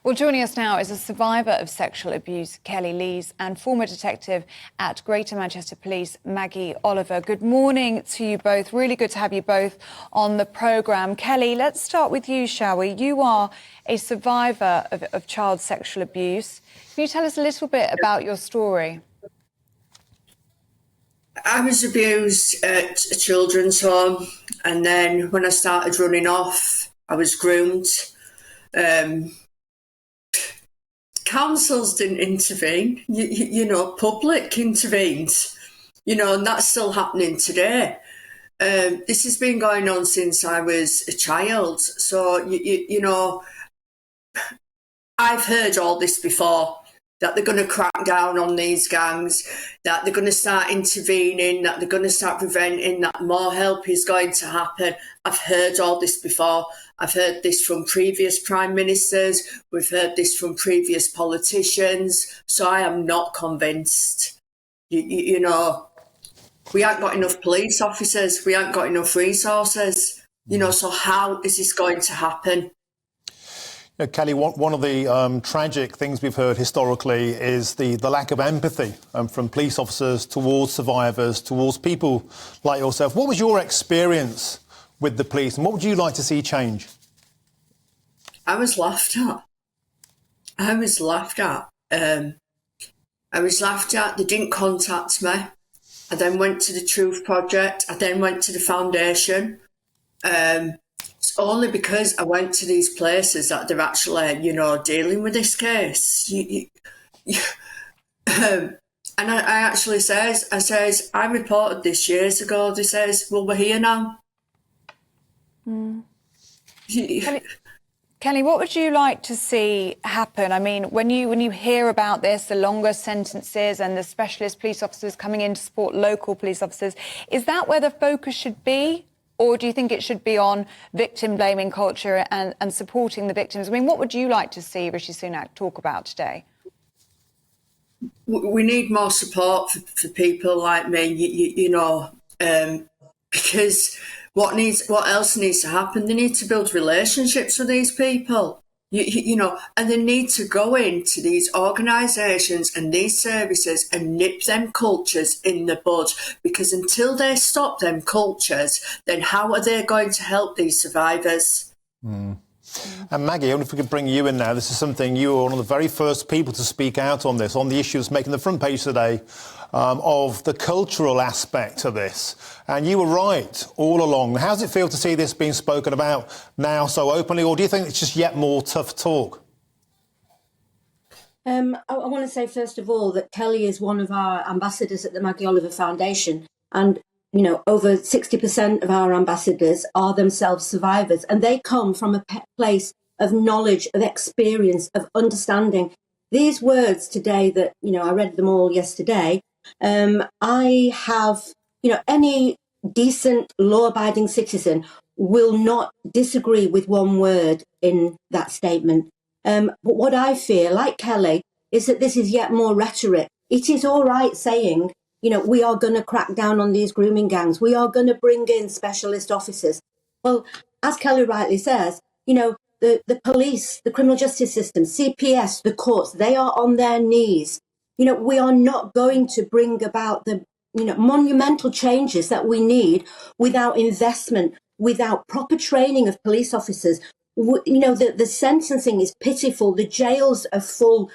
Well, joining us now is a survivor of sexual abuse, Kelly Lees, and former detective at Greater Manchester Police, Maggie Oliver. Good morning to you both. Really good to have you both on the programme. Kelly, let's start with you, shall we? You are a survivor of child sexual abuse. Can you tell us a little bit about your story? I was abused at a children's home, and then when I started running off, I was groomed. Councils didn't intervene, public intervened, and that's still happening today. This has been going on since I was a child. So, I've heard all this before, that they're going to crack down on these gangs, that they're going to start intervening, that they're going to start preventing, that more help is going to happen. I've heard all this before. I've heard this from previous prime ministers. We've heard this from previous politicians. So I am not convinced. We haven't got enough police officers. We haven't got enough resources. So how is this going to happen? Kelly, one of the tragic things we've heard historically is the lack of empathy from police officers towards survivors, towards people like yourself. What was your experience with the police, and what would you like to see change? I was laughed at. I was laughed at. They didn't contact me. I then went to the Truth Project. I then went to the foundation. It's only because I went to these places that they're actually, dealing with this case. And I actually says, I reported this years ago. They says, well, we're here now. Kelly, what would you like to see happen? I mean, when you hear about this, the longer sentences and the specialist police officers coming in to support local police officers, is that where the focus should be? Or do you think it should be on victim-blaming culture and supporting the victims? I mean, what would you like to see Rishi Sunak talk about today? We need more support for people like me, because what else needs to happen? They need to build relationships with these people, and they need to go into these organisations and these services and nip them cultures in the bud, because until they stop them cultures, then how are they going to help these survivors? And Maggie, I wonder if we could bring you in now. This is something you were one of the very first people to speak out on this, on the issues making the front page today of the cultural aspect of this. And you were right all along. How does it feel to see this being spoken about now so openly, or do you think it's just yet more tough talk? I want to say, first of all, that Kelly is one of our ambassadors at the Maggie Oliver Foundation. And over 60% of our ambassadors are themselves survivors, and they come from a place of knowledge, of experience, of understanding. These words today that, I read them all yesterday, I have, any decent law-abiding citizen will not disagree with one word in that statement. But what I fear, like Kelly, is that this is yet more rhetoric. It is all right saying, we are going to crack down on these grooming gangs. We are going to bring in specialist officers. Well, as Kelly rightly says, the police, the criminal justice system, CPS, the courts, they are on their knees. We are not going to bring about the, monumental changes that we need without investment, without proper training of police officers. The sentencing is pitiful. The jails are full.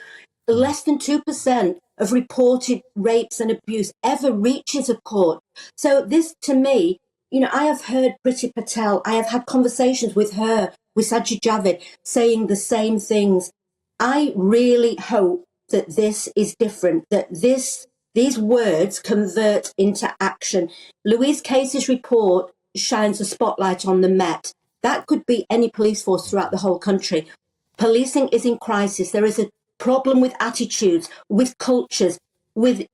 Less than 2% of reported rapes and abuse ever reaches a court. So this, to me, I have heard Priti Patel, I have had conversations with her, with Sajid Javid, saying the same things. I really hope that this is different, that these words convert into action. Louise Casey's report shines a spotlight on the Met. That could be any police force throughout the whole country. Policing is in crisis. There is a problem with attitudes, with cultures, with,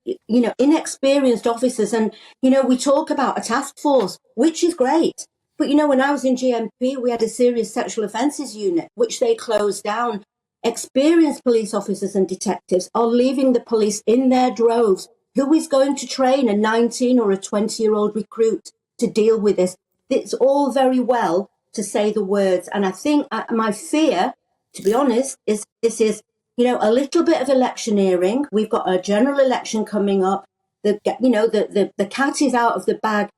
inexperienced officers. And, we talk about a task force, which is great. But, when I was in GMP, we had a serious sexual offences unit, which they closed down. Experienced police officers and detectives are leaving the police in their droves. Who is going to train a 19 or a 20-year-old recruit to deal with this? It's all very well to say the words. And I think my fear to be honest, is this is, you know, a little bit of electioneering. We've got a general election coming up. The cat is out of the bag.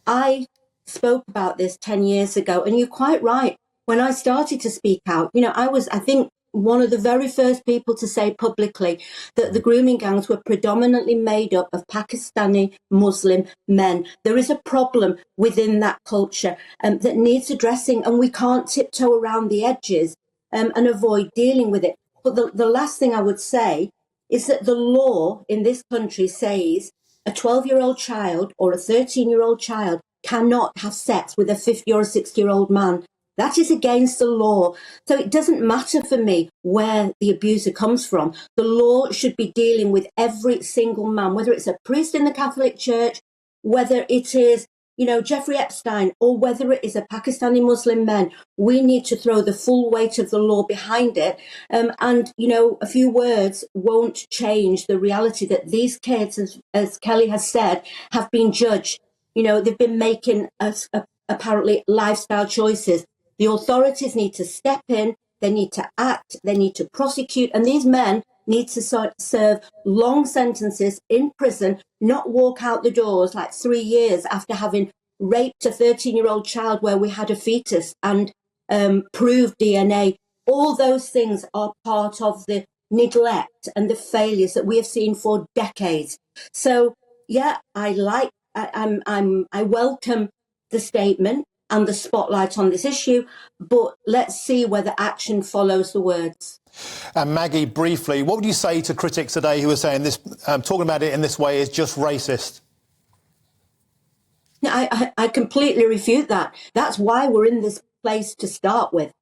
I spoke about this 10 years ago, and you're quite right. When I started to speak out, you know, I was, I think, one of the very first people to say publicly that the grooming gangs were predominantly made up of Pakistani Muslim men. There is a problem within that culture that needs addressing, and we can't tiptoe around the edges and avoid dealing with it. But the last thing I would say is that the law in this country says a 12-year-old child or a 13-year-old child cannot have sex with a 50 or a 60-year-old man. That is against the law. So it doesn't matter for me where the abuser comes from. The law should be dealing with every single man, whether it's a priest in the Catholic Church, whether it is, you know, Jeffrey Epstein, or whether it is a Pakistani Muslim man. We need to throw the full weight of the law behind it. And, you know, a few words won't change the reality that these kids, as Kelly has said, have been judged. You know, they've been making apparently lifestyle choices. The authorities need to step in, they need to act, they need to prosecute, and these men need to serve long sentences in prison, not walk out the doors like 3 years after having raped a 13-year-old child where we had a fetus and proved DNA. All those things are part of the neglect and the failures that we have seen for decades. So, yeah, I welcome the statement and the spotlight on this issue, but let's see whether action follows the words. And Maggie, briefly, what would you say to critics today who are saying this, talking about it in this way is just racist? I completely refute that. That's why we're in this place to start with.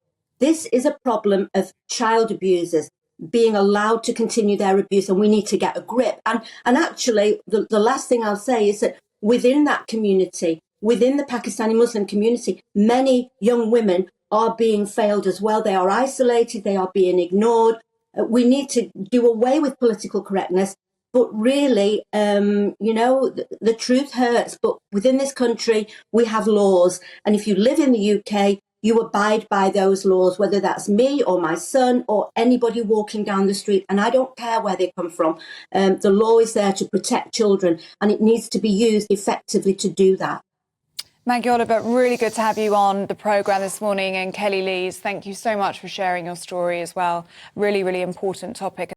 This is a problem of child abusers being allowed to continue their abuse, and we need to get a grip. And actually, the last thing I'll say is that within that community, within the Pakistani Muslim community, many young women are being failed as well. They are isolated, they are being ignored. We need to do away with political correctness. But really, you know, the truth hurts. But within this country, we have laws. And if you live in the UK, you abide by those laws, whether that's me or my son or anybody walking down the street. And I don't care where they come from. The law is there to protect children, and it needs to be used effectively to do that. Maggie Oliver, really good to have you on the programme this morning. And Kelly Lees, thank you so much for sharing your story as well. Really, really important topic.